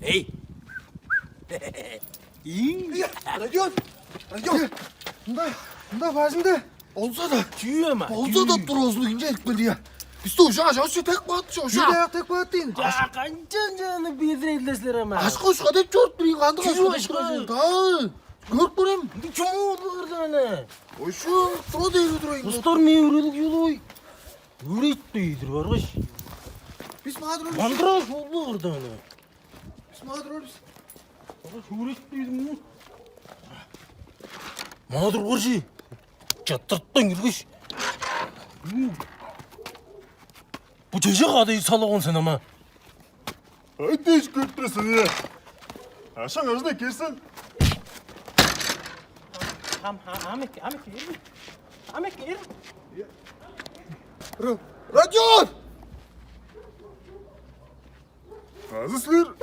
Hey. İyi. Radion. Bunda fazında. Olsa da. Tüy ama. Olsa da durozlu ince ekmedi ya. Biz de uşağı tek battı uşağı. Bir de tek baat değil. Ya kancan canını bir edilesler ama. Aşk uşka da çort birin kandı Tüy aşka aşkı. da. Gört burayım. Bir çoğu oldu kırdığını. Oşun sıra değil durayım. Kıstar mı yürüdük yolu? Yürüyüp de iyidir varış. Biz mağdur oluruz. Mandıraş oldu kırdığını. Biz mağdur oluruz. Varış yürüyüp de iyidir. Mağdur varışı. Çattırttın yürüyüş. Bu çocuk adayı salakon sen ama. Haydi hiç götürsün ya. Aşağı özde kesin. Ahmet gel. Radion. Hazırsın.